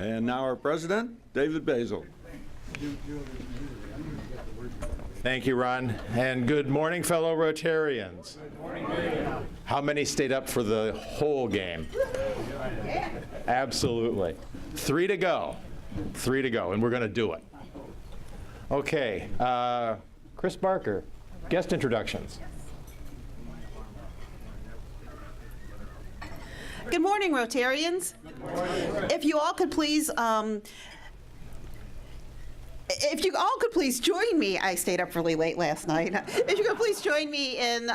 And now our president, David Basil. Thank you, Ron. And good morning, fellow Rotarians. Good morning. How many stayed up for the whole game? Absolutely. 3 to go. 3 to go, and we're going to do it. Okay. Chris Barker, guest introductions. Good morning, Rotarians. Good morning. If you all could please join me. I stayed up really late last night. If you could please join me in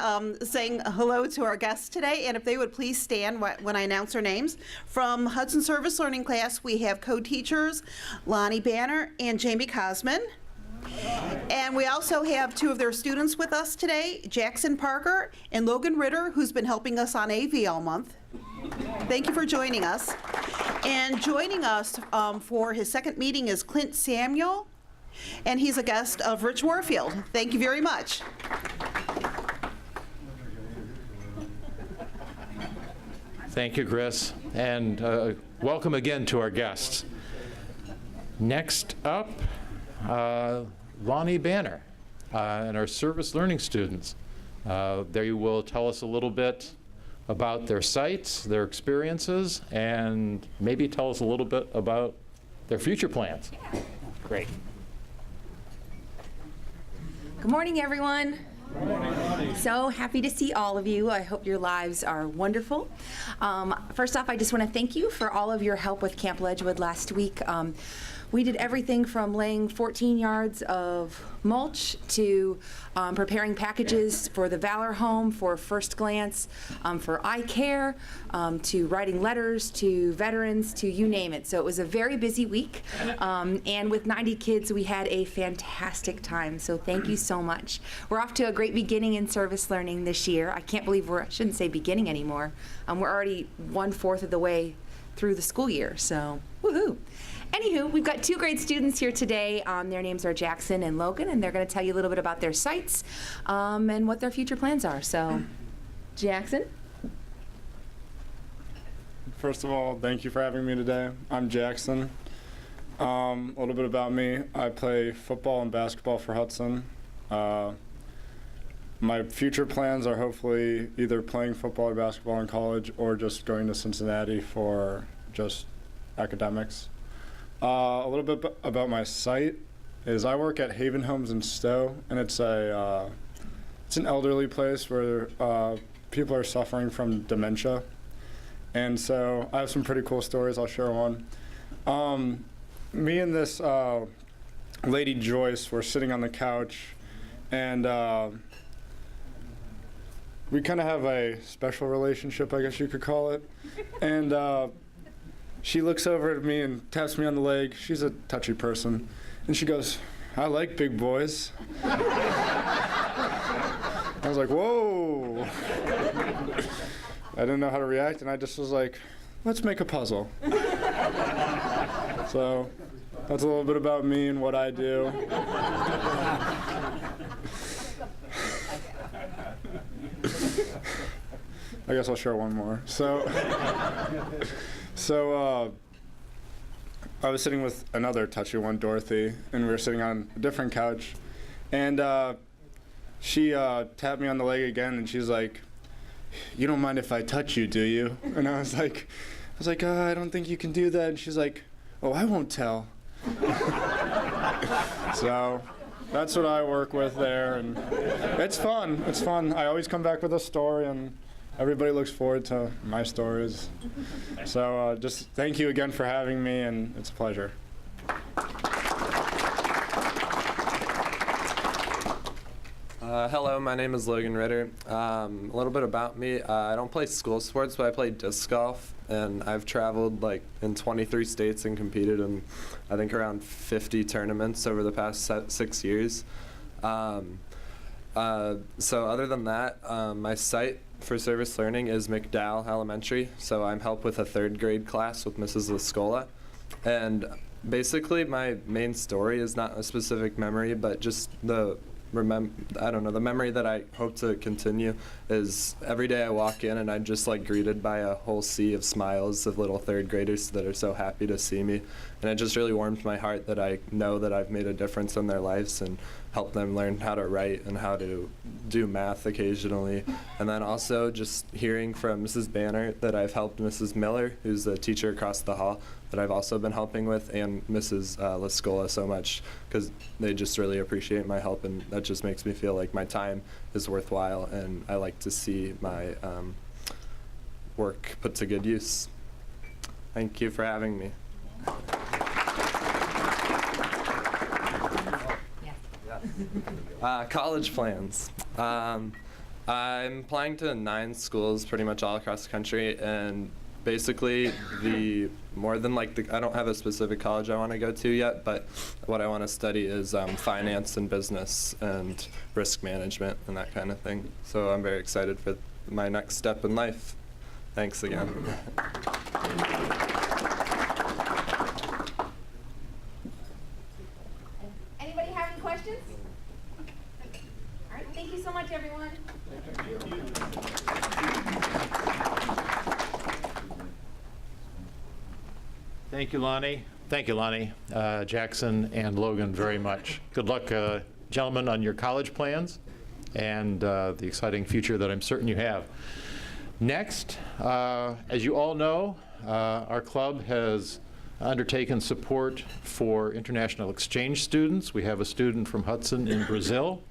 saying hello to our guests today, and if they would please stand when I announce their names. From Hudson Service Learning class, we have co-teachers Lonnie Banner and Jamie Cosman. And we also have 2 of their students with us today, Jackson Parker and Logan Ritter, who's been helping us on AV all month. Thank you for joining us. And joining us for his second meeting is Clint Samuel, and he's a guest of Rich Warfield. Thank you very much. Thank you, Chris. And welcome again to our guests. Next up, Lonnie Banner and our service learning students. They will tell us a little bit about their sites, their experiences, and maybe tell us a little bit about their future plans. Great. Good morning, everyone. Good morning. So happy to see all of you. I hope your lives are wonderful. First off, I just want to thank you for all of your help with Camp Ledgewood last week. We did everything from laying 14 yards of mulch to preparing packages for the Valor Home, for First Glance, for eye care, to writing letters to veterans, to you name it. So it was a very busy week. And with 90 kids, we had a fantastic time. So thank you so much. We're off to a great beginning in service learning this year. I can't believe I shouldn't say beginning anymore. We're already 1/4 of the way through the school year, so woohoo. Anywho, we've got two great students here today. Their names are Jackson and Logan, and they're going to tell you a little bit about their sites and what their future plans are. So, Jackson? First of all, thank you for having me today. I'm Jackson. A little bit about me. I play football and basketball for Hudson. My future plans are hopefully either playing football or basketball in college or just going to Cincinnati for just academics. A little bit about my site is I work at Haven Homes in Stowe, and it's an elderly place where people are suffering from dementia. And so I have some pretty cool stories. I'll share one. Me and this lady Joyce were sitting on the couch, and we kind of have a special relationship, I guess you could call it. And she looks over at me and taps me on the leg. She's a touchy person. And she goes, "I like big boys." I was like, whoa. I didn't know how to react, and I just was like, let's make a puzzle. So that's a little bit about me and what I do. I guess I'll share one more. So I was sitting with another touchy one, Dorothy, and we were sitting on a different couch, and she tapped me on the leg again, and she's like, "You don't mind if I touch you, do you?" And I was like, I don't think you can do that. And she's like, "Oh, I won't tell." So that's what I work with there, and it's fun. It's fun. I always come back with a story, and everybody looks forward to my stories. So just thank you again for having me, and it's a pleasure. Hello, my name is Logan Ritter. A little bit about me. I don't play school sports, but I play disc golf, and I've traveled like in 23 states and competed in, I think, around 50 tournaments over the past 6 years. So other than that, my site for service learning is McDowell Elementary, so I'm help with a 3rd grade class with Mrs. Lascola. And basically my main story is not a specific memory, but just the memory that I hope to continue is every day I walk in and I'm just like greeted by a whole sea of smiles of little 3rd graders that are so happy to see me. And it just really warms my heart that I know that I've made a difference in their lives and helped them learn how to write and how to do math occasionally. And then also just hearing from Mrs. Banner that I've helped Mrs. Miller, who's the teacher across the hall, that I've also been helping with, and Mrs. Lascola so much, because they just really appreciate my help, and that just makes me feel like my time is worthwhile, and I like to see my work put to good use. Thank you for having me. College plans. I'm applying to 9 schools pretty much all across the country, and basically I don't have a specific college I want to go to yet, but what I want to study is finance and business and risk management and that kind of thing. So I'm very excited for my next step in life. Thanks again. Anybody have any questions? All right, thank you so much, everyone. Thank you, Lonnie. Thank you, Lonnie, Jackson, and Logan very much. Good luck, gentlemen, on your college plans and the exciting future that I'm certain you have. Next, as you all know, our club has undertaken support for international exchange students. We have a student from Hudson in Brazil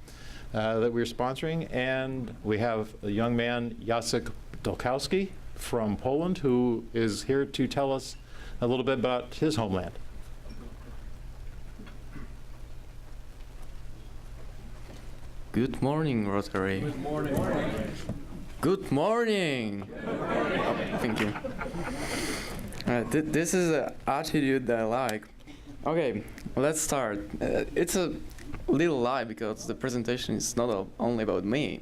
that we're sponsoring, and we have a young man, Jacek Dolkowski from Poland, who is here to tell us a little bit about his homeland. Good morning, Rotary. Good morning. Good morning. Oh, thank you. This is an attitude that I like. Okay, let's start. It's a little lie because the presentation is not only about me.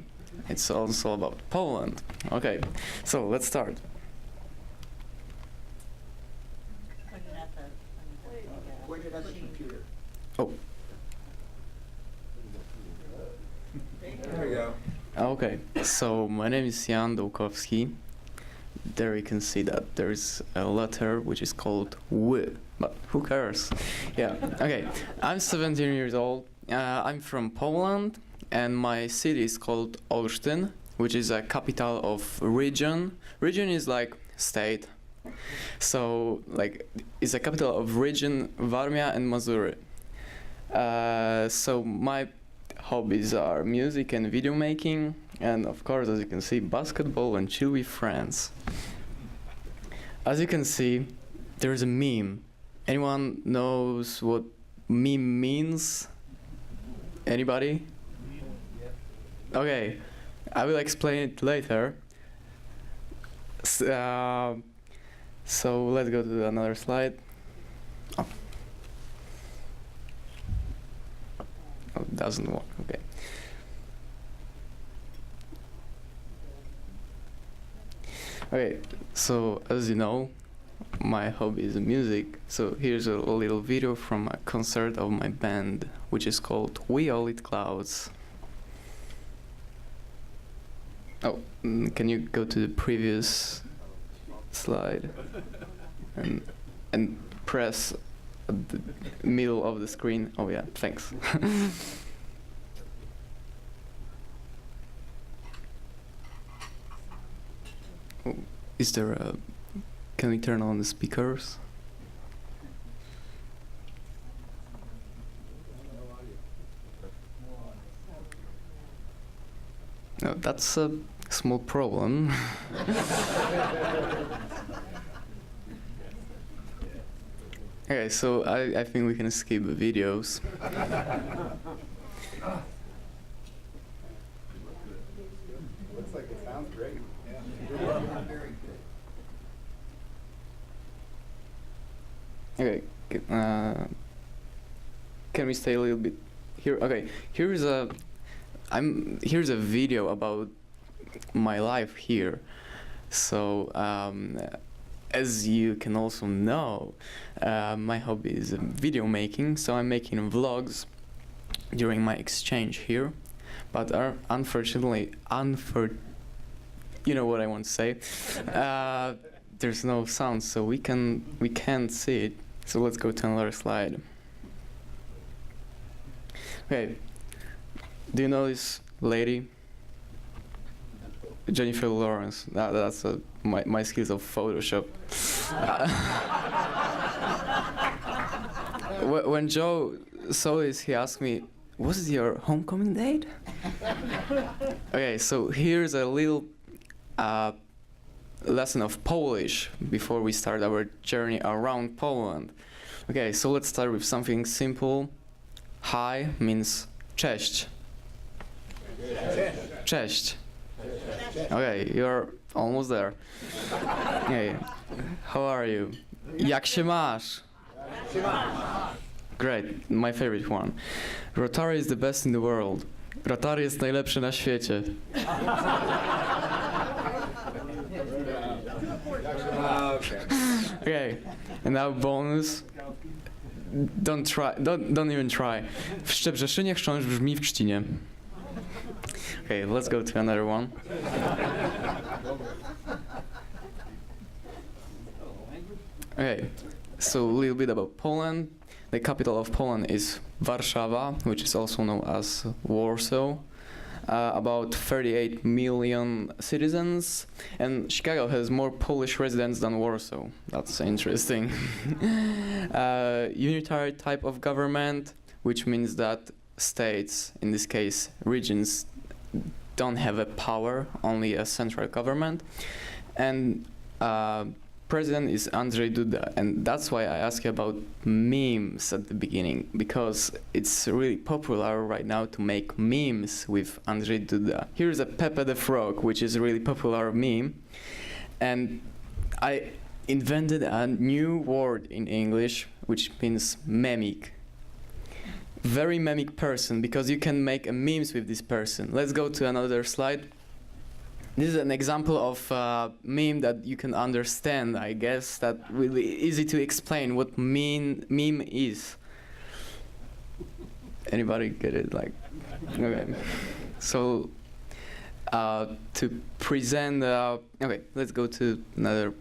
It's also about Poland. Okay, so let's start. Oh. There we go. Okay, so my name is Jan Dołkowski. There you can see that there's a letter which is called W, but who cares? Yeah, okay. I'm 17 years old. I'm from Poland, and my city is called Olsztyn, which is a capital of region. Region is like state. So, like, it's a capital of region Warmia and Mazury. So my hobbies are music and video making, and of course, as you can see, basketball and chill with friends. As you can see, there's a meme. Anyone knows what meme means? Anybody? Okay, I will explain it later. So let's go to another slide. Oh, it doesn't work. Okay. Okay, so as you know, my hobby is music. So here's a little video from a concert of my band, which is called We All Eat Clouds. Oh, can you go to the previous slide and press at the middle of the screen? Oh yeah, thanks. Oh, is there a... Can we turn on the speakers? No, that's a small problem. Okay, so I think we can skip the videos. Looks like it sounds great. Okay, can we stay a little bit here? Okay, here's a video about my life here. So as you can also know, my hobby is video making. So I'm making vlogs during my exchange here, but unfortunately, you know what I want to say. There's no sound, so we can't see it. So let's go to another slide. Okay, do you know this lady? Jennifer Lawrence. That's my skills of Photoshop. When Joe saw this, he asked me, "Was it your homecoming date?" Okay, so here's a little lesson of Polish before we start our journey around Poland. Okay, so let's start with something simple. Hi means cześć. Cześć. Okay, you're almost there. Okay, how are you? Jak się masz? Great, my favorite one. Rotary is the best in the world. Rotary jest najlepszy na świecie. Okay, and now bonus. Don't even try. W Szczebrzeszynie chrząszcz brzmi w Trzcinie. Okay, let's go to another one. Okay, so a little bit about Poland. The capital of Poland is Warszawa, which is also known as Warsaw. About 38 million citizens, and Chicago has more Polish residents than Warsaw. That's interesting. Unitary type of government, which means that states, in this case regions, don't have a power, only a central government. And president is Andrzej Duda, and that's why I asked you about memes at the beginning, because it's really popular right now to make memes with Andrzej Duda. Here's a Pepe the Frog, which is a really popular meme, and I invented a new word in English, which means memic. Very memic person, because you can make a memes with this person. Let's go to another slide. This is an example of a meme that you can understand, I guess, that really easy to explain what meme is. Anybody get it? Like, okay. So, to present, okay, let's go to another.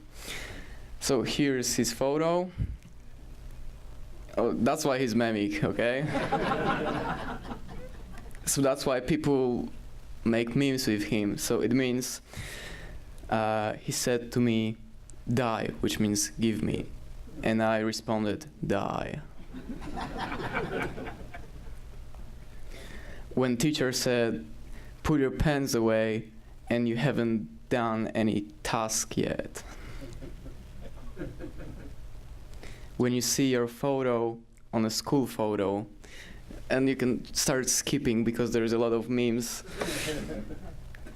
So here's his photo. Oh, that's why he's memic, okay? So that's why people make memes with him. So it means, he said to me, die, which means give me. And I responded, die. When teacher said, put your pens away, and you haven't done any task yet. When you see your photo on a school photo, and you can start skipping because there's a lot of memes.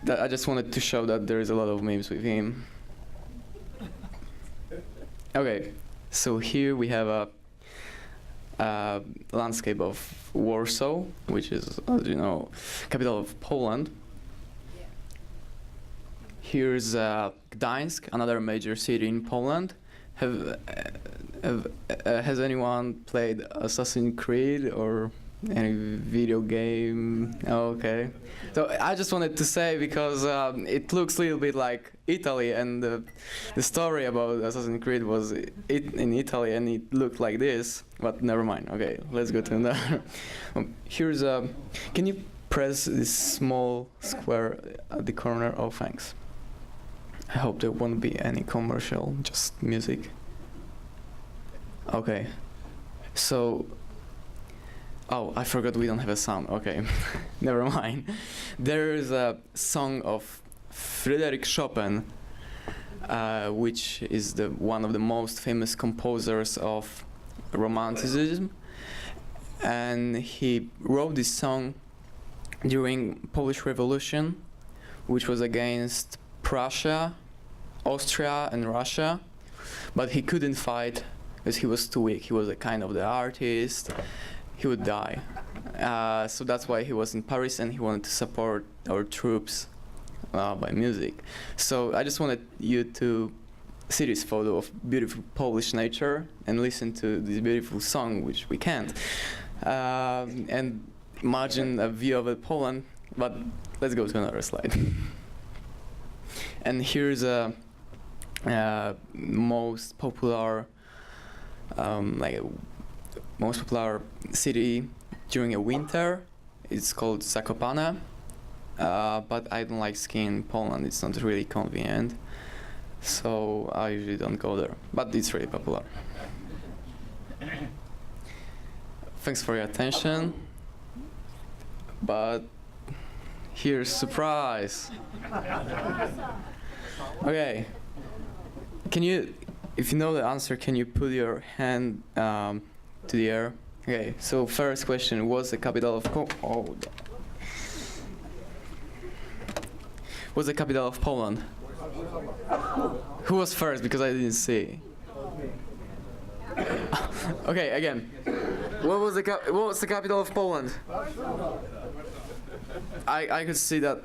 That I just wanted to show that there is a lot of memes with him. Okay, so here we have a landscape of Warsaw, which is, as you know, capital of Poland. Here's Gdańsk, another major city in Poland. Has anyone played Assassin's Creed or any video game? Oh, okay. So I just wanted to say, because it looks a little bit like Italy, and the story about Assassin's Creed was in Italy, and it looked like this, but never mind. Okay, let's go to another. Here's a, can you press this small square at the corner? Oh, thanks. I hope there won't be any commercial, just music. Okay, so, oh, I forgot we don't have a sound. Okay, never mind. There is a song of Frédéric Chopin, which is one of the most famous composers of Romanticism, and he wrote this song during Polish Revolution, which was against Prussia, Austria, and Russia, but he couldn't fight because he was too weak. He was a kind of the artist. He would die. So that's why he was in Paris, and he wanted to support our troops by music. So I just wanted you to see this photo of beautiful Polish nature and listen to this beautiful song, which we can't. And imagine a view of Poland, but let's go to another slide. And here's a most popular most popular city during a winter. It's called Zakopane, but I don't like skiing in Poland. It's not really convenient, so I usually don't go there, but it's really popular. Thanks for your attention, but here's surprise. Okay, can you, if you know the answer, can you put your hand to the air? Okay, so first question, what's the capital of What's the capital of Poland? Who was first, because I didn't see. Okay, again. What was the capital of Poland? I could see that.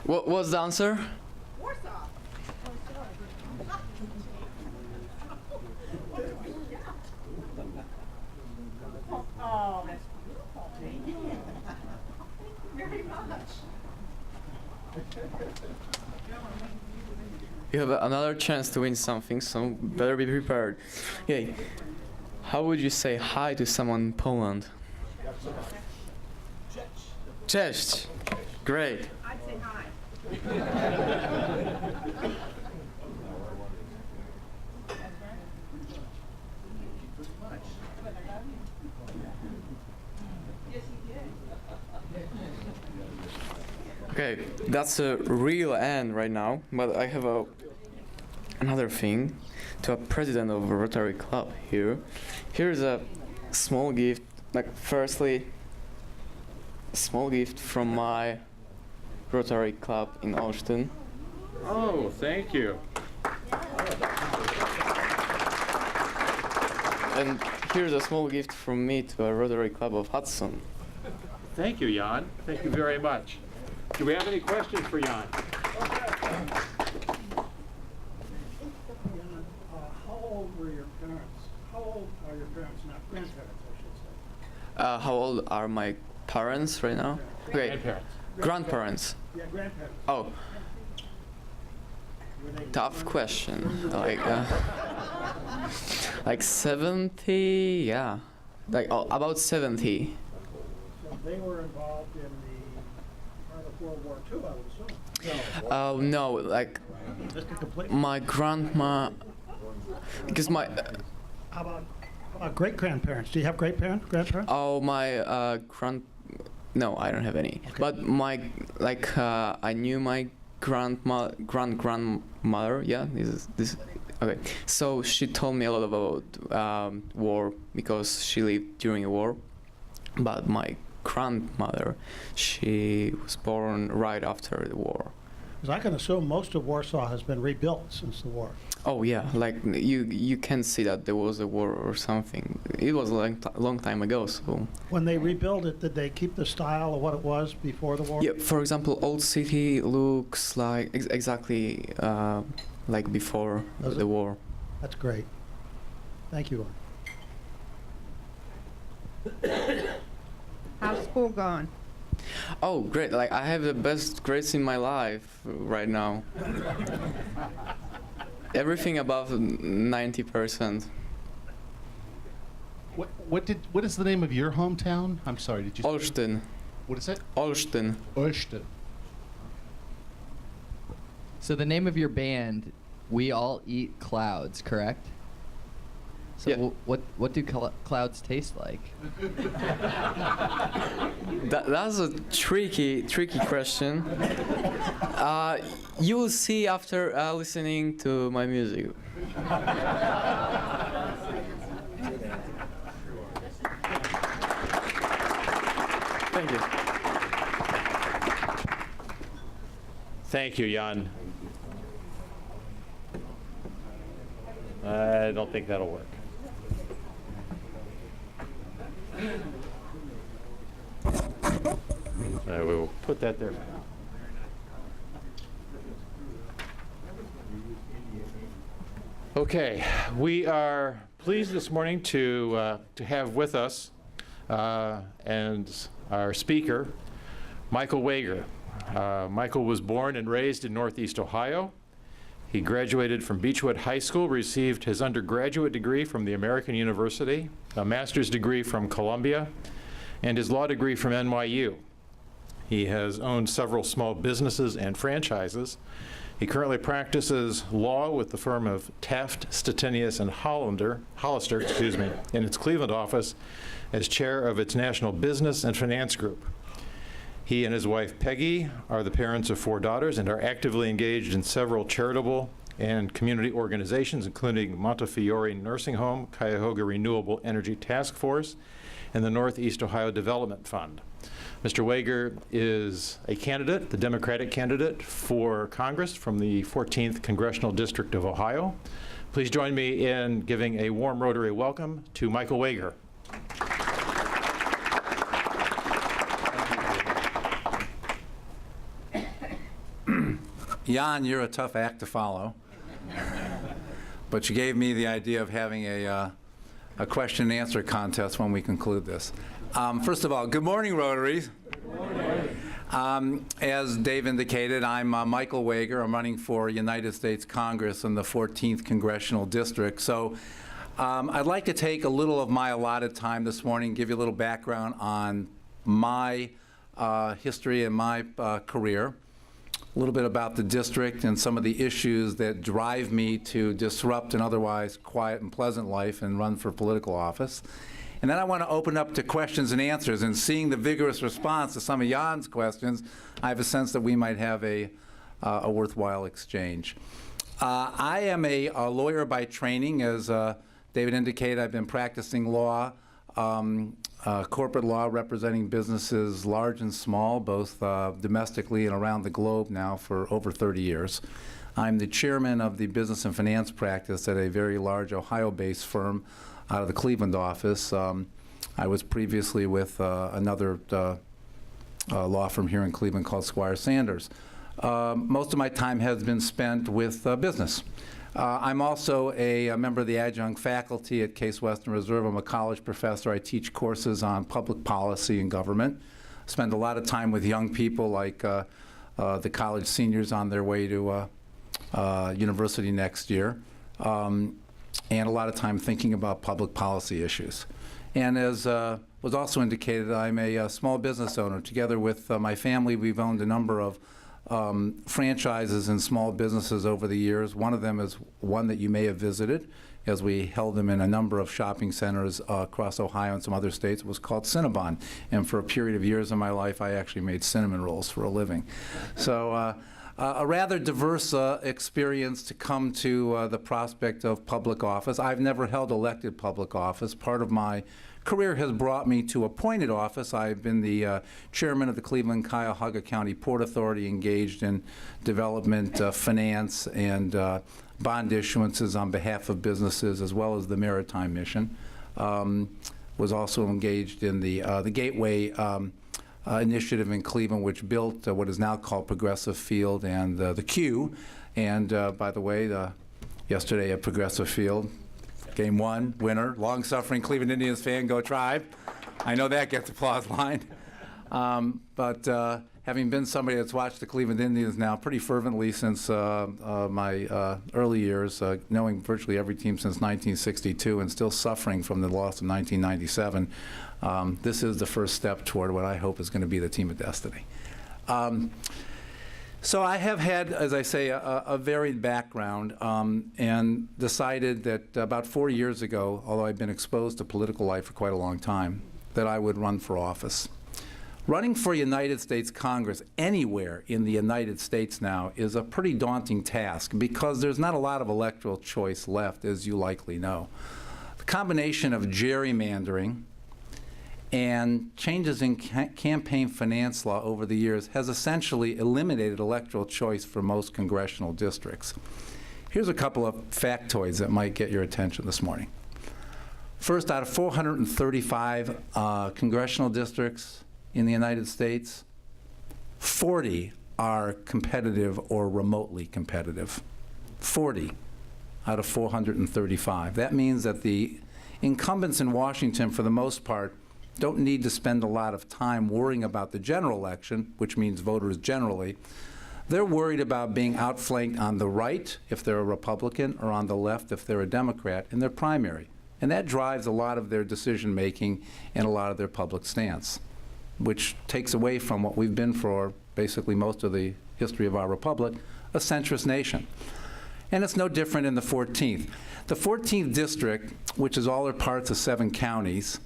What was the answer? Oh, that's beautiful. Thank you. Very much. You have another chance to win something, so better be prepared. Okay, how would you say hi to someone in Poland? Cześć. Great. I'd say hi. Okay, that's a real end right now, but I have another thing to a president of a Rotary Club here. Here's a small gift, firstly, a small gift from my Rotary Club in Austin. Oh, thank you. And here's a small gift from me to a Rotary Club of Hudson. Thank you, Jan. Thank you very much. Do we have any questions for Jan? How old were your parents? How old are your parents, not grandparents, I should say? How old are my parents right now? Okay. Grandparents. Yeah, grandparents. Oh. Tough question. Like 70, yeah. Like about 70. So they were involved in the part of World War II, I would assume. Oh no, like Just to complete. my grandma, because my How about great grandparents? Do you have grandparents? oh my no, I don't have any. But my I knew my grandmother. Yeah, this. Okay, so she told me a lot about war because she lived during a war. But my grandmother, she was born right after the war. Because I can assume most of Warsaw has been rebuilt since the war. Oh yeah, like you can see that there was a war or something. It was a long time ago, so. When they rebuilt it, did they keep the style of what it was before the war? Yeah, for example, Old City looks like exactly like before Does the it? war. That's great. Thank you. How's school going? Oh, great! Like I have the best grades in my life right now. Everything above 90%. What is the name of your hometown? I'm sorry, did you? Olsztyn. What is it? Olsztyn. Olsztyn. So the name of your band, We All Eat Clouds, correct? So Yeah. what do clouds taste like? That's a tricky question. You will see after listening to my music. Thank you. Thank you, Jan. I don't think that'll work. We will put that there. Okay, we are pleased this morning to have with us and our speaker, Michael Wager. Michael was born and raised in Northeast Ohio. He graduated from Beechwood High School, received his undergraduate degree from the American University, a master's degree from Columbia, and his law degree from NYU. He has owned several small businesses and franchises. He currently practices law with the firm of Taft, Stettinius, and Hollister, in its Cleveland office as chair of its National Business and Finance Group. He and his wife Peggy are the parents of 4 daughters and are actively engaged in several charitable and community organizations, including Montefiore Nursing Home, Cuyahoga Renewable Energy Task Force, and the Northeast Ohio Development Fund. Mr. Wager is a candidate, the Democratic candidate for Congress from the 14th Congressional District of Ohio. Please join me in giving a warm Rotary welcome to Michael Wager. Jan, you're a tough act to follow, but you gave me the idea of having a question and answer contest when we conclude this. First of all, good morning, Rotaries. As Dave indicated, I'm Michael Wager. I'm running for United States Congress in the 14th Congressional District. So I'd like to take a little of my allotted time this morning, give you a little background on my history and my career, a little bit about the district and some of the issues that drive me to disrupt an otherwise quiet and pleasant life and run for political office. And then I want to open up to questions and answers, and seeing the vigorous response to some of Jan's questions, I have a sense that we might have a worthwhile exchange. I am a lawyer by training. As David indicated, I've been practicing law, corporate law, representing businesses large and small, both domestically and around the globe now for over 30 years. I'm the chairman of the business and finance practice at a very large Ohio-based firm out of the Cleveland office. I was previously with another law firm here in Cleveland called Squire Sanders. Most of my time has been spent with business. I'm also a member of the adjunct faculty at Case Western Reserve. I'm a college professor. I teach courses on public policy and government. Spend a lot of time with young people like the college seniors on their way to university next year, and a lot of time thinking about public policy issues. And as was also indicated, I'm a small business owner. Together with my family, we've owned a number of franchises and small businesses over the years. One of them is one that you may have visited, as we held them in a number of shopping centers across Ohio and some other states. It was called Cinnabon. And for a period of years in my life, I actually made cinnamon rolls for a living. So a rather diverse experience to come to the prospect of public office. I've never held elected public office. Part of my career has brought me to appointed office. I've been the chairman of the Cleveland-Cuyahoga County Port Authority, engaged in development, finance, and bond issuances on behalf of businesses, as well as the Maritime Mission. Was also engaged in the Gateway initiative in Cleveland, which built what is now called Progressive Field and the Q. And by the way, yesterday at Progressive Field, Game 1, winner, long-suffering Cleveland Indians fan, go Tribe. I know that gets applause line. But having been somebody that's watched the Cleveland Indians now pretty fervently since my early years, knowing virtually every team since 1962 and still suffering from the loss of 1997, this is the first step toward what I hope is going to be the team of destiny. So I have had, as I say, a varied background, and decided that about 4 years ago, although I've been exposed to political life for quite a long time, that I would run for office. Running for United States Congress anywhere in the United States now is a pretty daunting task because there's not a lot of electoral choice left, as you likely know. The combination of gerrymandering and changes in campaign finance law over the years has essentially eliminated electoral choice for most congressional districts. Here's a couple of factoids that might get your attention this morning. First, out of 435 congressional districts in the United States, 40 are competitive or remotely competitive. 40 out of 435. That means that the incumbents in Washington, for the most part, don't need to spend a lot of time worrying about the general election, which means voters generally. They're worried about being outflanked on the right if they're a Republican or on the left if they're a Democrat in their primary. And that drives a lot of their decision making and a lot of their public stance, which takes away from what we've been for basically most of the history of our republic, a centrist nation. And it's no different in the 14th. The 14th district, which is all or parts of 7 counties,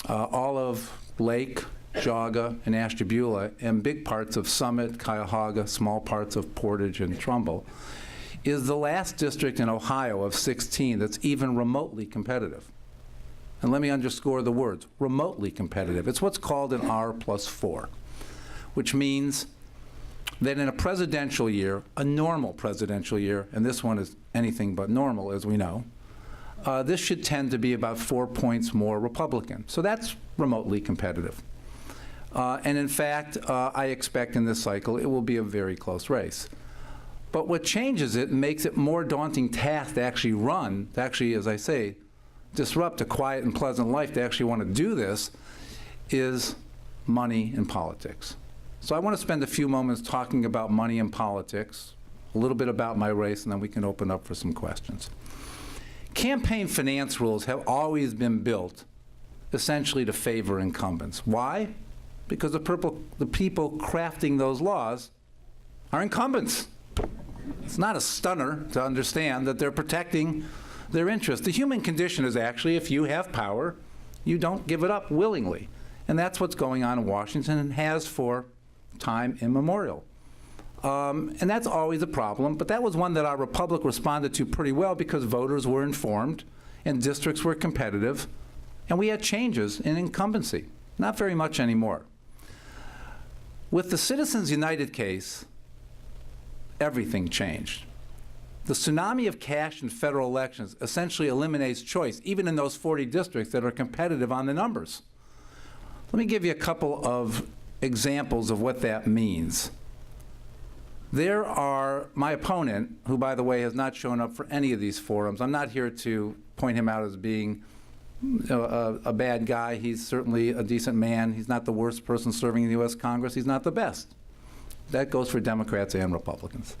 all of Lake, Geauga, and Ashtabula, and big parts of Summit, Cuyahoga, small parts of Portage and Trumbull, is the last district in Ohio of 16 that's even remotely competitive. And let me underscore the words, remotely competitive. It's what's called an R+4, which means that in a presidential year, a normal presidential year, and this one is anything but normal, as we know, this should tend to be about 4 points more Republican. So that's remotely competitive. And in fact, I expect in this cycle it will be a very close race. But what changes it and makes it more daunting task to actually run, to actually, as I say, disrupt a quiet and pleasant life, to actually want to do this, is money and politics. So I want to spend a few moments talking about money and politics, a little bit about my race, and then we can open up for some questions. Campaign finance rules have always been built essentially to favor incumbents. Why? Because the people crafting those laws are incumbents. It's not a stunner to understand that they're protecting their interests. The human condition is actually, if you have power, you don't give it up willingly. And that's what's going on in Washington and has for time immemorial. And that's always a problem, but that was one that our republic responded to pretty well because voters were informed and districts were competitive, and we had changes in incumbency. Not very much anymore. With the Citizens United case, everything changed. The tsunami of cash in federal elections essentially eliminates choice, even in those 40 districts that are competitive on the numbers. Let me give you a couple of examples of what that means. There are, my opponent, who by the way has not shown up for any of these forums, I'm not here to point him out as being a bad guy. He's certainly a decent man. He's not the worst person serving in the U.S. Congress. He's not the best. That goes for Democrats and Republicans.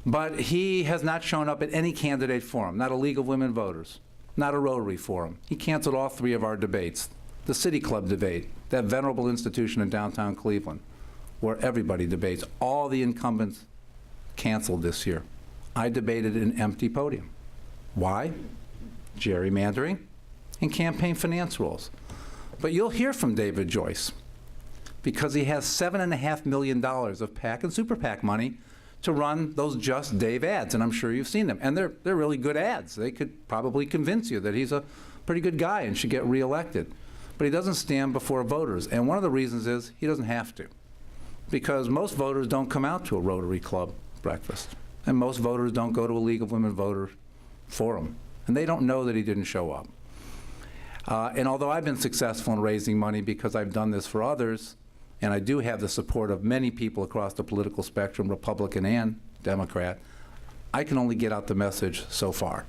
But he has not shown up at any candidate forum, not a League of Women Voters, not a Rotary forum. He canceled all 3 of our debates. The City Club debate, that venerable institution in downtown Cleveland, where everybody debates. All the incumbents canceled this year. I debated an empty podium. Why? Gerrymandering and campaign finance rules. But you'll hear from David Joyce because he has $7.5 million of PAC and Super PAC money to run those Just Dave ads, and I'm sure you've seen them. And they're really good ads. They could probably convince you that he's a pretty good guy and should get reelected. But he doesn't stand before voters, and one of the reasons is he doesn't have to, because most voters don't come out to a Rotary Club breakfast, and most voters don't go to a League of Women Voters forum, and they don't know that he didn't show up. And although I've been successful in raising money because I've done this for others, and I do have the support of many people across the political spectrum, Republican and Democrat, I can only get out the message so far,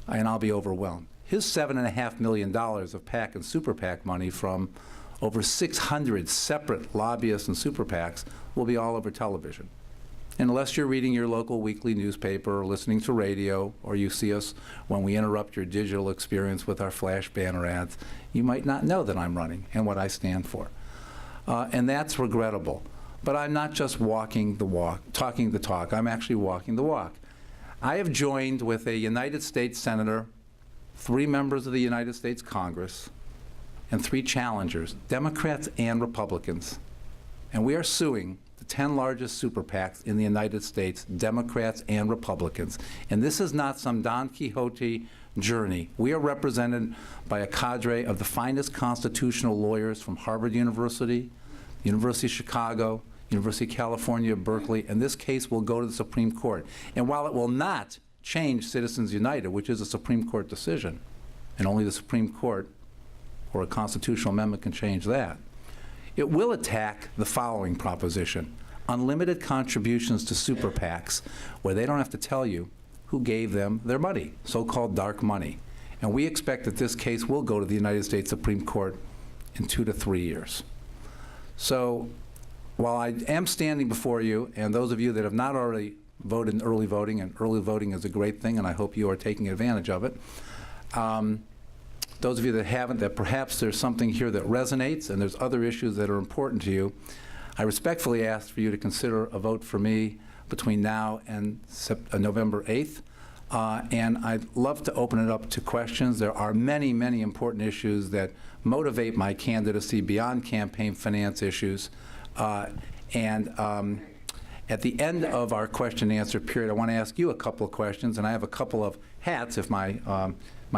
and I'll be overwhelmed. His $7.5 million of PAC and Super PAC money from over 600 separate lobbyists and Super PACs will be all over television. And unless you're reading your local weekly newspaper or listening to radio, or you see us when we interrupt your digital experience with our flash banner ads, you might not know that I'm running and what I stand for. And that's regrettable. But I'm not just walking the walk, talking the talk, I'm actually walking the walk. I have joined with a United States Senator, 3 members of the United States Congress, and 3 challengers, Democrats and Republicans. And we are suing the 10 largest super PACs in the United States, Democrats and Republicans. And this is not some Don Quixote journey. We are represented by a cadre of the finest constitutional lawyers from Harvard University, University of Chicago, University of California, Berkeley, and this case will go to the Supreme Court. And while it will not change Citizens United, which is a Supreme Court decision, and only the Supreme Court or a constitutional amendment can change that, it will attack the following proposition: unlimited contributions to super PACs, where they don't have to tell you who gave them their money, so-called dark money. And we expect that this case will go to the United States Supreme Court in 2 to 3 years. So while I am standing before you, and those of you that have not already voted in early voting, and early voting is a great thing, and I hope you are taking advantage of it, those of you that haven't, that perhaps there's something here that resonates and there's other issues that are important to you, I respectfully ask for you to consider a vote for me between now and November 8th. And I'd love to open it up to questions. There are many, many important issues that motivate my candidacy beyond campaign finance issues. At the end of our question and answer period, I want to ask you a couple of questions, and I have a couple of hats if my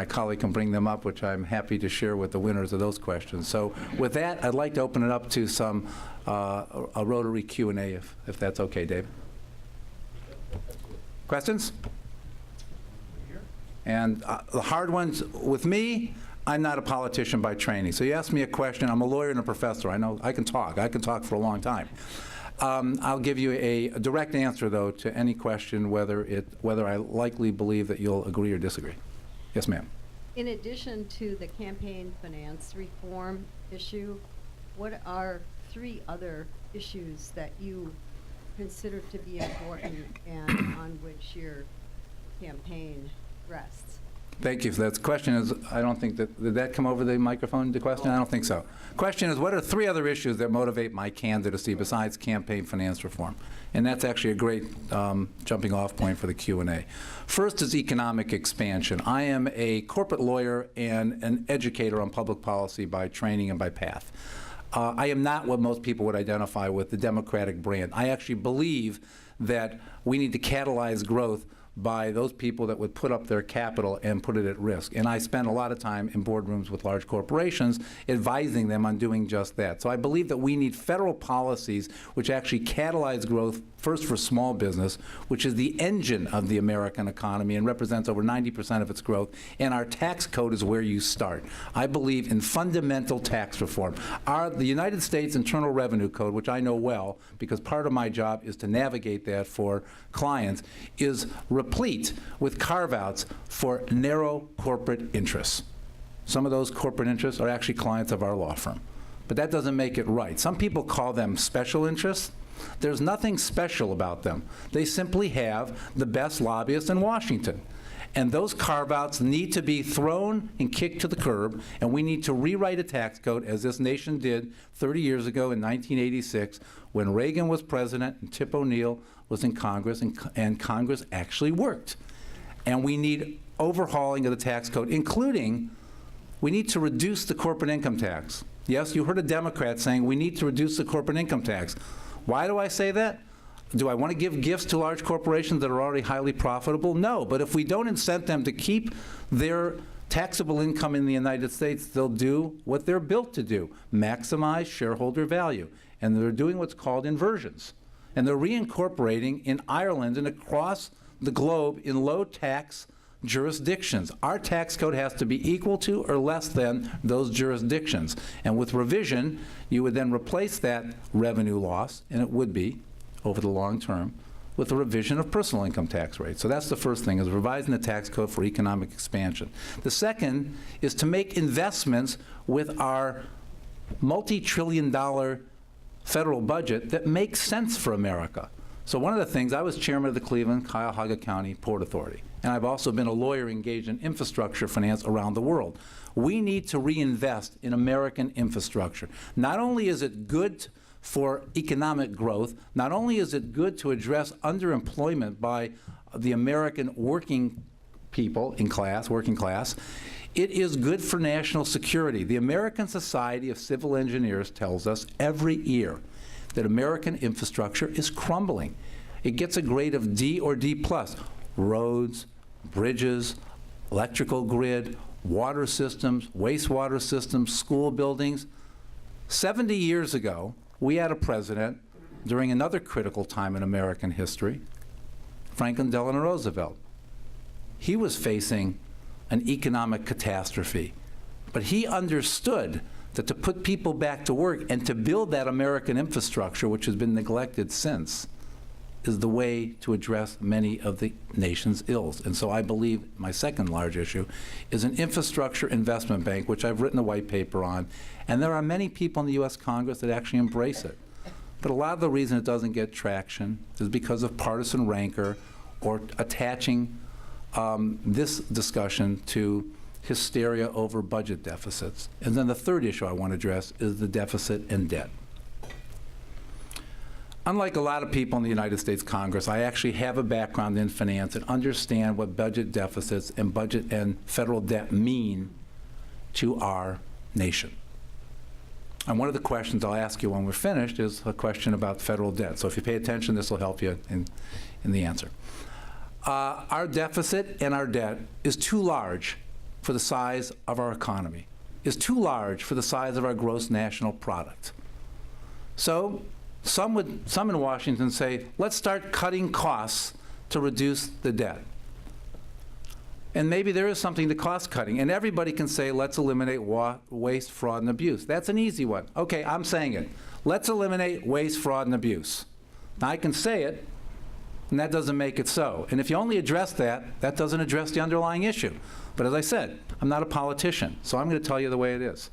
colleague can bring them up, which I'm happy to share with the winners of those questions. So with that, I'd like to open it up to some a Rotary Q&A, if that's okay, Dave. Questions? And the hard ones, with me, I'm not a politician by training. So you ask me a question, I'm a lawyer and a professor. I know I can talk for a long time. I'll give you a direct answer, though, to any question, whether I likely believe that you'll agree or disagree. Yes, ma'am. In addition to the campaign finance reform issue, what are 3 other issues that you consider to be important and on which your campaign rests? Thank you for that. The question is, I don't think that, did that come over the microphone, the question? I don't think so. Question is, what are 3 other issues that motivate my candidacy besides campaign finance reform? And that's actually a great jumping off point for the Q&A. First is economic expansion. I am a corporate lawyer and an educator on public policy by training and by path. I am not what most people would identify with, the Democratic brand. I actually believe that we need to catalyze growth by those people that would put up their capital and put it at risk. And I spend a lot of time in boardrooms with large corporations advising them on doing just that. So I believe that we need federal policies which actually catalyze growth, first for small business, which is the engine of the American economy and represents over 90% of its growth, and our tax code is where you start. I believe in fundamental tax reform. The United States Internal Revenue Code, which I know well because part of my job is to navigate that for clients, is replete with carve-outs for narrow corporate interests. Some of those corporate interests are actually clients of our law firm. But that doesn't make it right. Some people call them special interests. There's nothing special about them. They simply have the best lobbyists in Washington. And those carve-outs need to be thrown and kicked to the curb, and we need to rewrite a tax code, as this nation did 30 years ago in 1986, when Reagan was president and Tip O'Neill was in Congress, and Congress actually worked. And we need overhauling of the tax code, including we need to reduce the corporate income tax. Yes, you heard a Democrat saying we need to reduce the corporate income tax. Why do I say that? Do I want to give gifts to large corporations that are already highly profitable? No, but if we don't incent them to keep their taxable income in the United States, they'll do what they're built to do, maximize shareholder value. And they're doing what's called inversions. And they're reincorporating in Ireland and across the globe in low-tax jurisdictions. Our tax code has to be equal to or less than those jurisdictions. And with revision, you would then replace that revenue loss, and it would be, over the long term, with a revision of personal income tax rates. So that's the first thing, is revising the tax code for economic expansion. The second is to make investments with our multi-trillion-dollar federal budget that makes sense for America. So one of the things, I was chairman of the Cleveland-Cuyahoga County Port Authority, and I've also been a lawyer engaged in infrastructure finance around the world. We need to reinvest in American infrastructure. Not only is it good for economic growth, not only is it good to address underemployment by the American working people in class, working class, it is good for national security. The American Society of Civil Engineers tells us every year that American infrastructure is crumbling. It gets a grade of D or D+. Roads, bridges, electrical grid, water systems, wastewater systems, school buildings. 70 years ago, we had a president during another critical time in American history, Franklin Delano Roosevelt. He was facing an economic catastrophe, but he understood that to put people back to work and to build that American infrastructure, which has been neglected since, is the way to address many of the nation's ills. And so I believe my second large issue is an infrastructure investment bank, which I've written a white paper on, and there are many people in the U.S. Congress that actually embrace it. But a lot of the reason it doesn't get traction is because of partisan rancor or attaching this discussion to hysteria over budget deficits. And then the third issue I want to address is the deficit and debt. Unlike a lot of people in the United States Congress, I actually have a background in finance and understand what budget deficits and budget and federal debt mean to our nation. And one of the questions I'll ask you when we're finished is a question about federal debt. So if you pay attention, this will help you in the answer. Our deficit and our debt is too large for the size of our economy, is too large for the size of our gross national product. So some in Washington say, let's start cutting costs to reduce the debt. And maybe there is something to cost cutting, and everybody can say, let's eliminate waste, fraud, and abuse. That's an easy one. Okay, I'm saying it. Let's eliminate waste, fraud, and abuse. Now, I can say it, and that doesn't make it so. And if you only address that, that doesn't address the underlying issue. But as I said, I'm not a politician, so I'm going to tell you the way it is.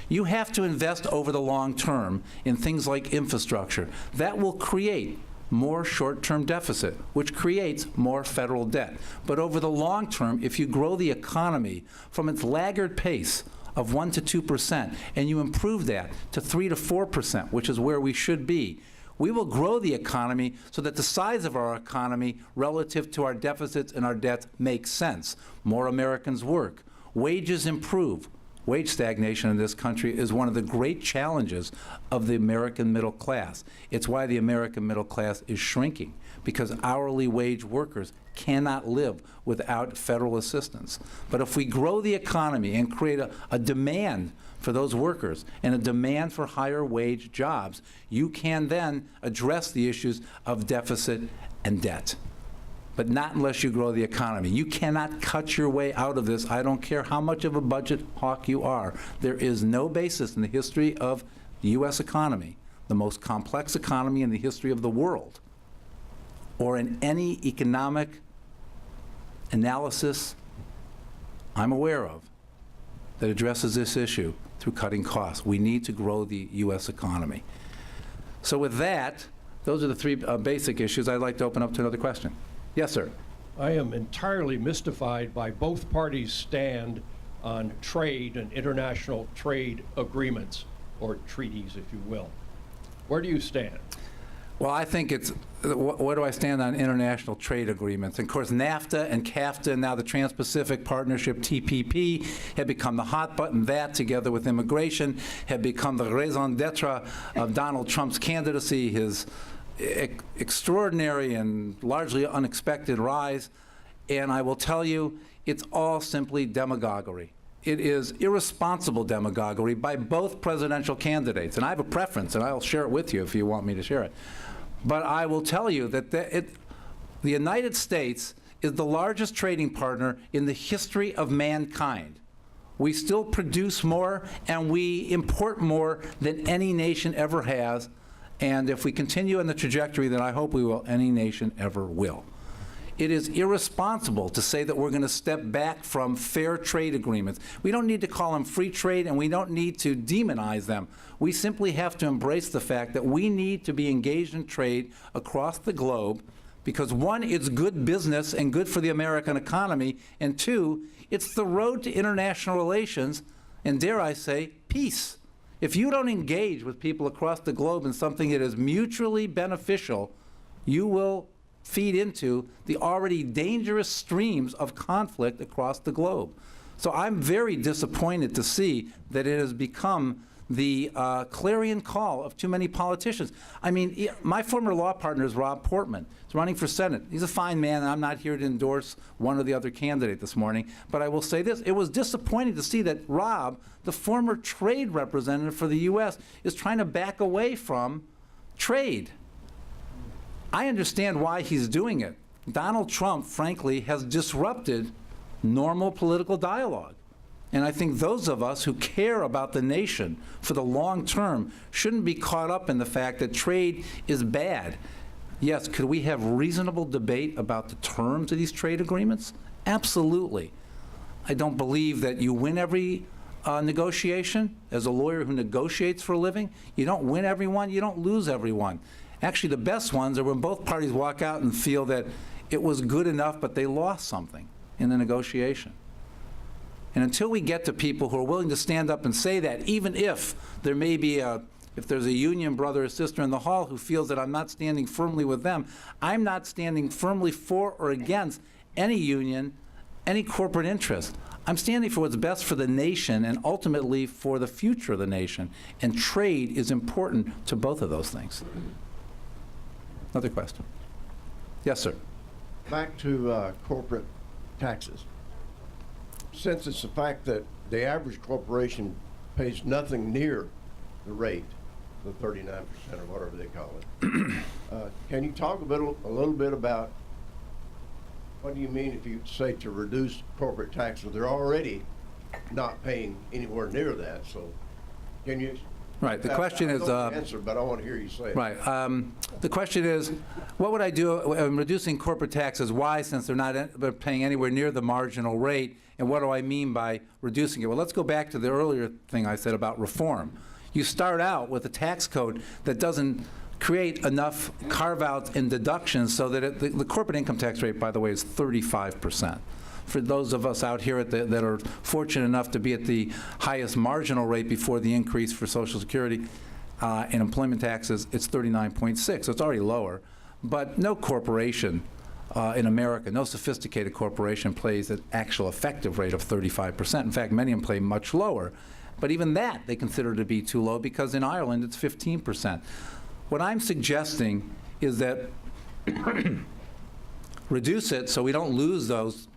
You have to invest over the long term in things like infrastructure. That will create more short-term deficit, which creates more federal debt. But over the long term, if you grow the economy from its laggard pace of 1% to 2%, and you improve that to 3% to 4%, which is where we should be, we will grow the economy so that the size of our economy relative to our deficits and our debts makes sense. More Americans work. Wages improve. wage stagnation in this country is one of the great challenges of the American middle class. It's why the American middle class is shrinking, because hourly wage workers cannot live without federal assistance. But if we grow the economy and create a demand for those workers and a demand for higher wage jobs, you can then address the issues of deficit and debt. But not unless you grow the economy. You cannot cut your way out of this. I don't care how much of a budget hawk you are. There is no basis in the history of the U.S. economy, the most complex economy in the history of the world, or in any economic analysis I'm aware of, that addresses this issue through cutting costs. We need to grow the U.S. economy. So with that, those are the three basic issues. I'd like to open up to another question. Yes, sir. I am entirely mystified by both parties' stand on trade and international trade agreements, or treaties, if you will. Where do you stand? Well, I think it's, where do I stand on international trade agreements? And of course, NAFTA and CAFTA, and now the Trans-Pacific Partnership, TPP, have become the hot button. That, together with immigration, have become the raison d'etre of Donald Trump's candidacy, his extraordinary and largely unexpected rise. And I will tell you, it's all simply demagoguery. It is irresponsible demagoguery by both presidential candidates. And I have a preference, and I'll share it with you if you want me to share it. But I will tell you that the United States is the largest trading partner in the history of mankind. We still produce more, and we import more than any nation ever has. And if we continue on the trajectory that I hope we will, any nation ever will. It is irresponsible to say that we're going to step back from fair trade agreements. We don't need to call them free trade, and we don't need to demonize them. We simply have to embrace the fact that we need to be engaged in trade across the globe because, one, it's good business and good for the American economy, and two, it's the road to international relations and, dare I say, peace. If you don't engage with people across the globe in something that is mutually beneficial, you will feed into the already dangerous streams of conflict across the globe. So I'm very disappointed to see that it has become the clarion call of too many politicians. I mean, my former law partner is Rob Portman. He's running for Senate. He's a fine man, and I'm not here to endorse one or the other candidate this morning. But I will say this. It was disappointing to see that Rob, the former trade representative for the U.S., is trying to back away from trade. I understand why he's doing it. Donald Trump, frankly, has disrupted normal political dialogue. And I think those of us who care about the nation for the long term shouldn't be caught up in the fact that trade is bad. Yes, could we have reasonable debate about the terms of these trade agreements? Absolutely. I don't believe that you win every negotiation. As a lawyer who negotiates for a living, you don't win every one, you don't lose every one. Actually, the best ones are when both parties walk out and feel that it was good enough, but they lost something in the negotiation. And until we get to people who are willing to stand up and say that, even if there may be if there's a union brother or sister in the hall who feels that I'm not standing firmly with them, I'm not standing firmly for or against any union, any corporate interest. I'm standing for what's best for the nation and ultimately for the future of the nation. And trade is important to both of those things. Another question. Yes, sir. Back to corporate taxes. Since it's the fact that the average corporation pays nothing near the rate, the 39% or whatever they call it, can you talk a little bit about what do you mean if you say to reduce corporate taxes? They're already not paying anywhere near that, so can you? Right. The question is. I know the answer, but I want to hear you say it. Right. The question is, what would I do in reducing corporate taxes? Why, since they're not paying anywhere near the marginal rate? And what do I mean by reducing it? Well, let's go back to the earlier thing I said about reform. You start out with a tax code that doesn't create enough carve-outs and deductions so that the corporate income tax rate, by the way, is 35%. For those of us out here that are fortunate enough to be at the highest marginal rate before the increase for Social Security and employment taxes, it's 39.6, so it's already lower. But no corporation in America. No sophisticated corporation pays an actual effective rate of 35%. In fact, many of them pay much lower. But even that they consider to be too low because in Ireland it's 15%. What I'm suggesting is that reduce it so we don't lose those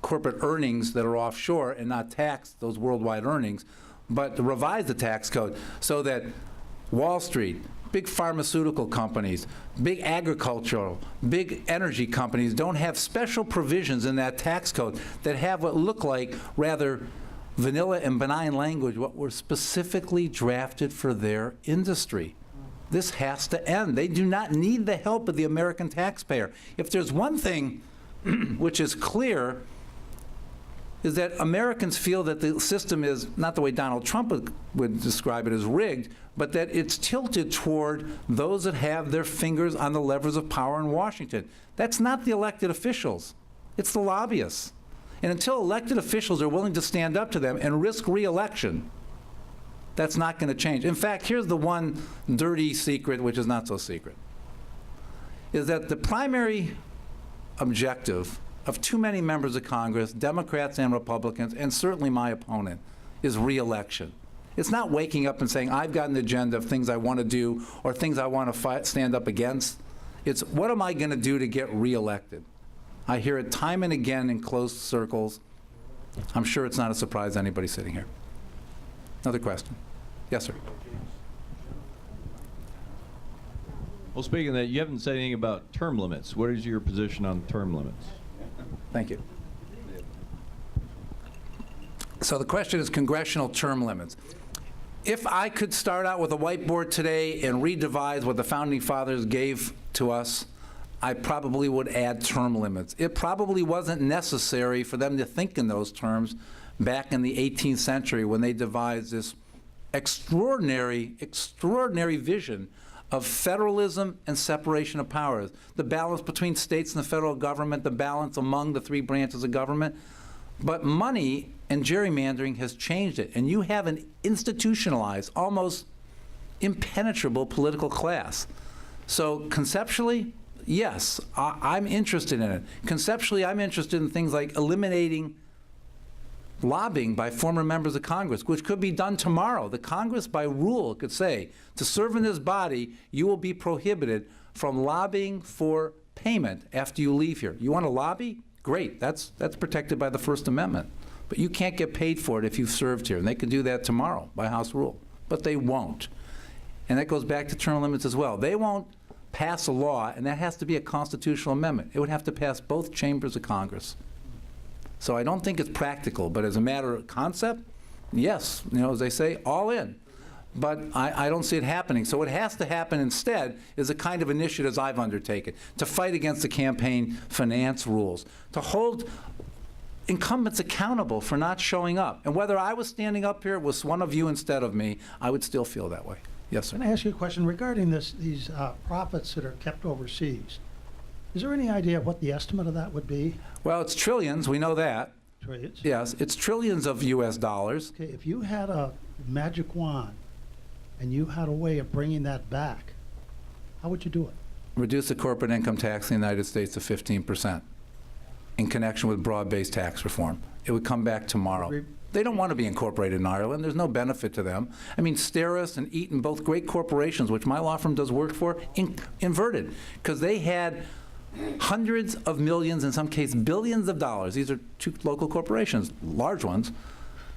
corporate earnings that are offshore and not tax those worldwide earnings, but to revise the tax code so that Wall Street, big pharmaceutical companies, big agricultural, big energy companies don't have special provisions in that tax code that have what look like rather vanilla and benign language, what were specifically drafted for their industry. This has to end. They do not need the help of the American taxpayer. If there's one thing which is clear, is that Americans feel that the system is not the way Donald Trump would describe it as rigged, but that it's tilted toward those that have their fingers on the levers of power in Washington. That's not the elected officials. It's the lobbyists. And until elected officials are willing to stand up to them and risk re-election, that's not going to change. In fact, here's the one dirty secret, which is not so secret, is that the primary objective of too many members of Congress, Democrats and Republicans, and certainly my opponent, is re-election. It's not waking up and saying, I've got an agenda of things I want to do or things I want to stand up against. It's what am I going to do to get re-elected? I hear it time and again in closed circles. I'm sure it's not a surprise to anybody sitting here. Another question? Yes, sir. Well, speaking of that, you haven't said anything about term limits. What is your position on term limits? Thank you. So the question is congressional term limits. If I could start out with a whiteboard today and redevise what the Founding Fathers gave to us, I probably would add term limits. It probably wasn't necessary for them to think in those terms back in the 18th century when they devised this extraordinary vision of federalism and separation of powers, the balance between states and the federal government, the balance among the three branches of government. But money and gerrymandering has changed it, and you have an institutionalized, almost impenetrable political class. So conceptually, yes, I'm interested in it. Conceptually, I'm interested in things like eliminating lobbying by former members of Congress, which could be done tomorrow. The Congress, by rule, could say, to serve in this body, you will be prohibited from lobbying for payment after you leave here. You want to lobby? Great. That's protected by the First Amendment. But you can't get paid for it if you've served here. And they could do that tomorrow by House rule. But they won't. And that goes back to term limits as well. They won't pass a law, and that has to be a constitutional amendment. It would have to pass both chambers of Congress. So I don't think it's practical, but as a matter of concept, yes, as they say, all in. But I don't see it happening. So what has to happen instead is the kind of initiatives I've undertaken to fight against the campaign finance rules, to hold incumbents accountable for not showing up. And whether I was standing up here with one of you instead of me, I would still feel that way. Yes, sir. Can I ask you a question regarding these profits that are kept overseas? Is there any idea what the estimate of that would be? Well, it's trillions. We know that. Trillions? Yes, it's trillions of U.S. dollars. Okay, if you had a magic wand and you had a way of bringing that back, how would you do it? Reduce the corporate income tax in the United States to 15% in connection with broad-based tax reform. It would come back tomorrow. They don't want to be incorporated in Ireland. There's no benefit to them. I mean, Steris and Eaton, both great corporations, which my law firm does work for, inverted, because they had hundreds of millions, in some cases billions of dollars. These are two local corporations, large ones,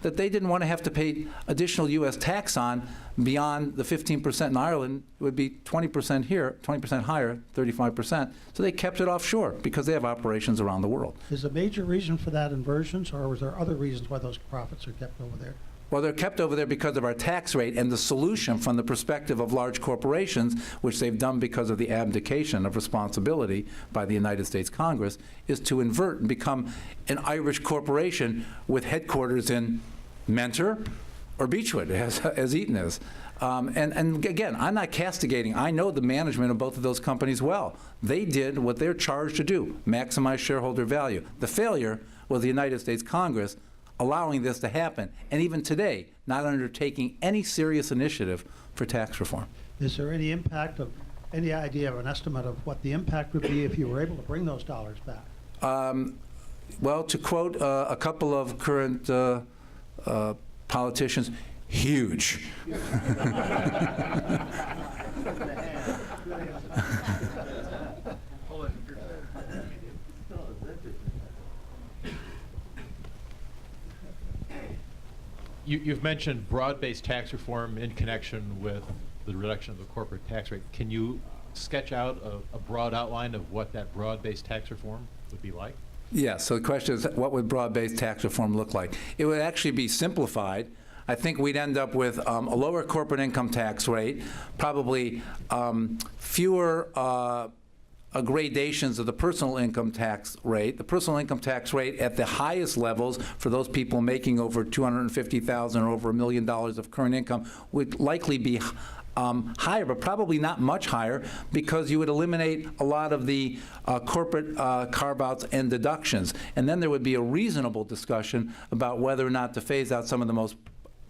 that they didn't want to have to pay additional U.S. tax on beyond the 15% in Ireland. It would be 20% here, 20% higher, 35%. So they kept it offshore because they have operations around the world. Is a major reason for that inversions, or was there other reasons why those profits are kept over there? Well, they're kept over there because of our tax rate, and the solution from the perspective of large corporations, which they've done because of the abdication of responsibility by the United States Congress, is to invert and become an Irish corporation with headquarters in Mentor or Beechwood, as Eaton is. And again, I'm not castigating. I know the management of both of those companies well. They did what they're charged to do, maximize shareholder value. The failure was the United States Congress allowing this to happen, and even today, not undertaking any serious initiative for tax reform. Is there any impact of Any idea of an estimate of what the impact would be if you were able to bring those dollars back? Well, to quote a couple of current politicians, huge. You've mentioned broad-based tax reform in connection with the reduction of the corporate tax rate. Can you sketch out a broad outline of what that broad-based tax reform would be like? Yeah, so the question is, what would broad-based tax reform look like? It would actually be simplified. I think we'd end up with a lower corporate income tax rate, probably fewer gradations of the personal income tax rate. The personal income tax rate at the highest levels for those people making over $250,000 or over $1 million of current income would likely be higher, but probably not much higher, because you would eliminate a lot of the corporate carve-outs and deductions. And then there would be a reasonable discussion about whether or not to phase out some of the most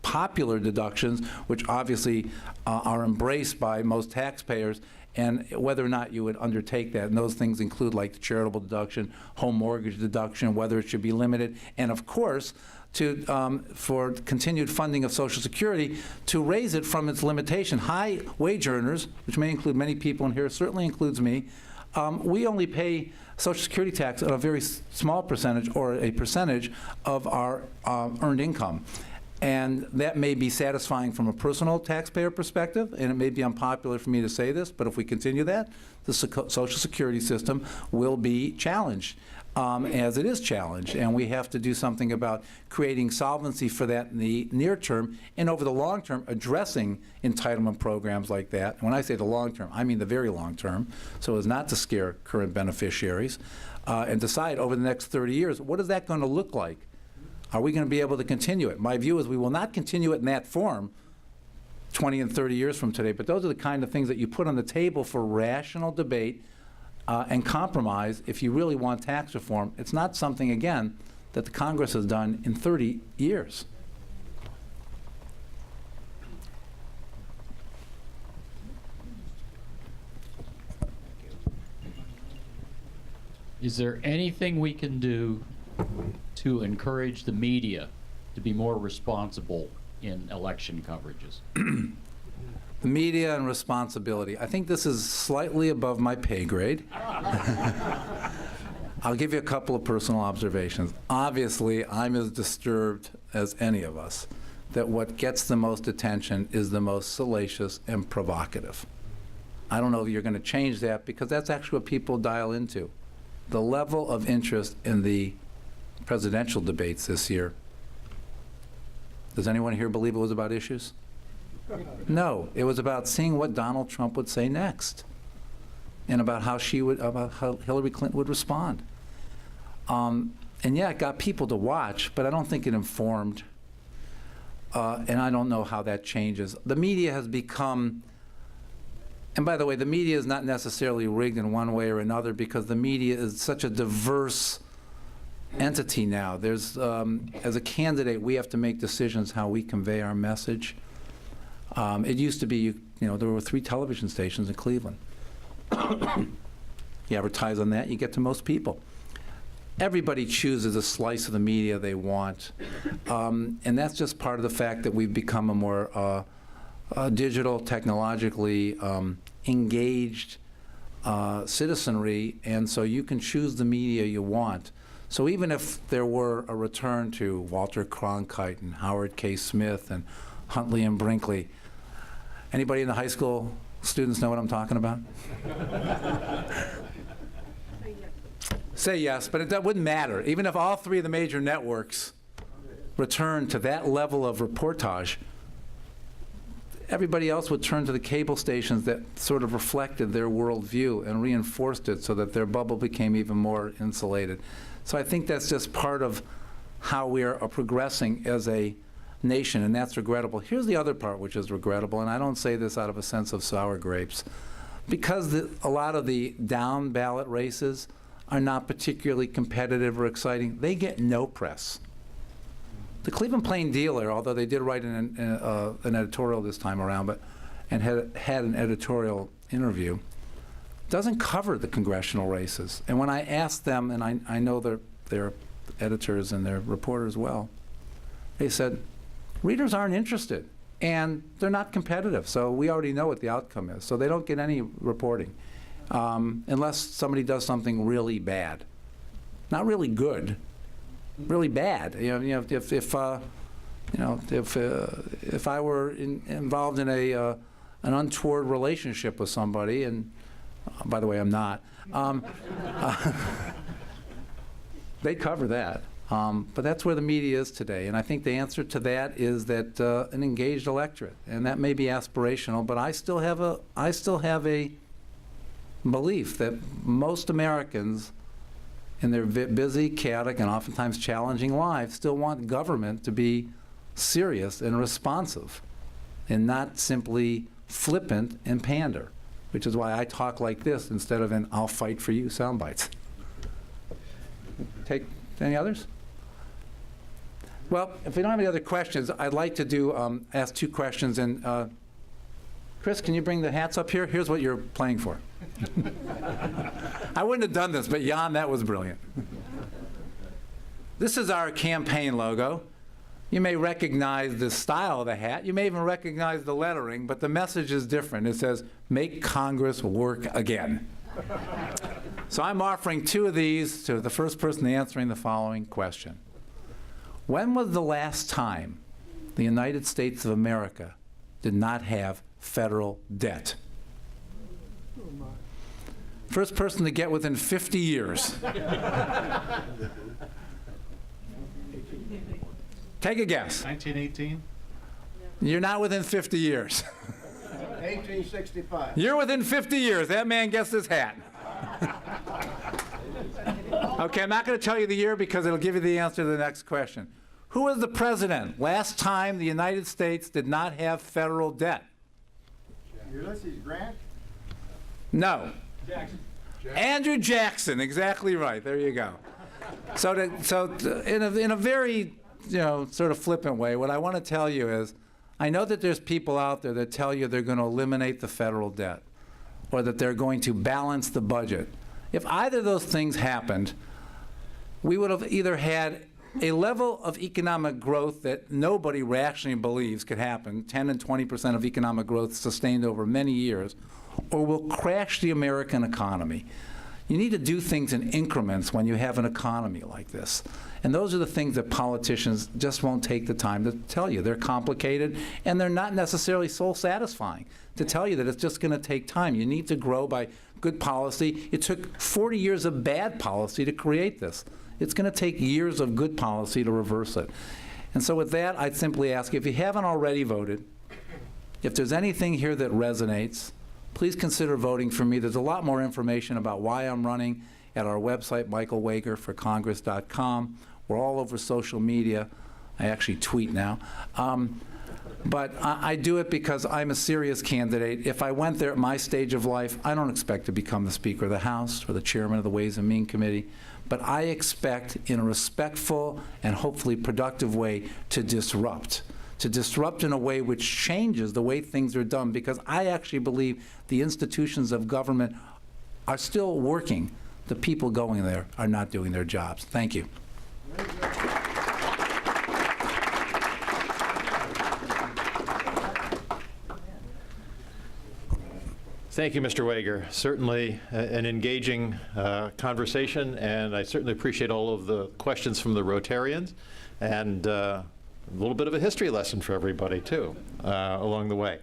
popular deductions, which obviously are embraced by most taxpayers, and whether or not you would undertake that. And those things include like the charitable deduction, home mortgage deduction, whether it should be limited, and of course, for continued funding of Social Security, to raise it from its limitation. High wage earners, which may include many people in here, certainly includes me, we only pay Social Security tax on a very small percentage, or a percentage of our earned income. And that may be satisfying from a personal taxpayer perspective, and it may be unpopular for me to say this, but if we continue that, the Social Security system will be challenged, as it is challenged. And we have to do something about creating solvency for that in the near term, and over the long term, addressing entitlement programs like that. And when I say the long term, I mean the very long term, so as not to scare current beneficiaries, and decide over the next 30 years, what is that going to look like? Are we going to be able to continue it? My view is we will not continue it in that form 20 and 30 years from today, but those are the kind of things that you put on the table for rational debate and compromise if you really want tax reform. It's not something, again, that the Congress has done in 30 years. Is there anything we can do to encourage the media to be more responsible in election coverages? The media and responsibility. I think this is slightly above my pay grade. I'll give you a couple of personal observations. Obviously, I'm as disturbed as any of us that what gets the most attention is the most salacious and provocative. I don't know if you're going to change that, because that's actually what people dial into. The level of interest in the presidential debates this year. Does anyone here believe it was about issues? No, it was about seeing what Donald Trump would say next, and about how Hillary Clinton would respond. And yeah, it got people to watch, but I don't think it informed, and I don't know how that changes. The media has become, and by the way, the media is not necessarily rigged in one way or another, because the media is such a diverse entity now. There's, as a candidate, we have to make decisions how we convey our message. It used to be, there were 3 television stations in Cleveland. You advertise on that, you get to most people. Everybody chooses a slice of the media they want, and that's just part of the fact that we've become a more digital, technologically engaged citizenry, and so you can choose the media you want. So even if there were a return to Walter Cronkite and Howard K. Smith and Huntley and Brinkley, anybody in the high school students know what I'm talking about? Say yes, but that wouldn't matter. Even if all 3 of the major networks returned to that level of reportage, everybody else would turn to the cable stations that sort of reflected their worldview and reinforced it so that their bubble became even more insulated. So I think that's just part of how we are progressing as a nation, and that's regrettable. Here's the other part which is regrettable, and I don't say this out of a sense of sour grapes. Because a lot of the down ballot races are not particularly competitive or exciting, they get no press. The Cleveland Plain Dealer, although they did write an editorial this time around, but and had an editorial interview, doesn't cover the congressional races. And when I asked them, and I know they're editors and they're reporters well, they said, readers aren't interested, and they're not competitive, so we already know what the outcome is. So they don't get any reporting unless somebody does something really bad. Not really good, really bad. If I were involved in an untoward relationship with somebody, and by the way, I'm not, they cover that. But that's where the media is today, and I think the answer to that is that an engaged electorate, and that may be aspirational, but I still have a belief that most Americans in their busy, chaotic, and oftentimes challenging lives still want government to be serious and responsive and not simply flippant and pander, which is why I talk like this instead of an "I'll fight for you" sound bites. Take any others? Well, if we don't have any other questions, I'd like to ask two questions. And Chris, can you bring the hats up here? Here's what you're playing for. I wouldn't have done this, but Jan, that was brilliant. This is our campaign logo. You may recognize the style of the hat. You may even recognize the lettering, but the message is different. It says, "Make Congress work again." So I'm offering two of these to the first person answering the following question. When was the last time the United States of America did not have federal debt? First person to get within 50 years. Take a guess. 1918? You're not within 50 years. 1865. You're within 50 years. That man gets his hat. Okay, I'm not going to tell you the year because it'll give you the answer to the next question. Who was the president last time the United States did not have federal debt? Ulysses Grant? No. Andrew Jackson, exactly right. There you go. So in a very, sort of flippant way, what I want to tell you is, I know that there's people out there that tell you they're going to eliminate the federal debt or that they're going to balance the budget. If either of those things happened, we would have either had a level of economic growth that nobody rationally believes could happen, 10 and 20% of economic growth sustained over many years, or we'll crash the American economy. You need to do things in increments when you have an economy like this. And those are the things that politicians just won't take the time to tell you. They're complicated, and they're not necessarily soul-satisfying to tell you that it's just going to take time. You need to grow by good policy. It took 40 years of bad policy to create this. It's going to take years of good policy to reverse it. And so with that, I'd simply ask, if you haven't already voted, if there's anything here that resonates, please consider voting for me. There's a lot more information about why I'm running at our website, michaelwagerforcongress.com. We're all over social media. I actually tweet now. But I do it because I'm a serious candidate. If I went there at my stage of life, I don't expect to become the Speaker of the House or the Chairman of the Ways and Means Committee. But I expect, in a respectful and hopefully productive way, to disrupt in a way which changes the way things are done, because I actually believe the institutions of government are still working. The people going there are not doing their jobs. Thank you. Thank you, Mr. Wager. Certainly an engaging conversation, and I certainly appreciate all of the questions from the Rotarians, and a little bit of a history lesson for everybody, too, along the way.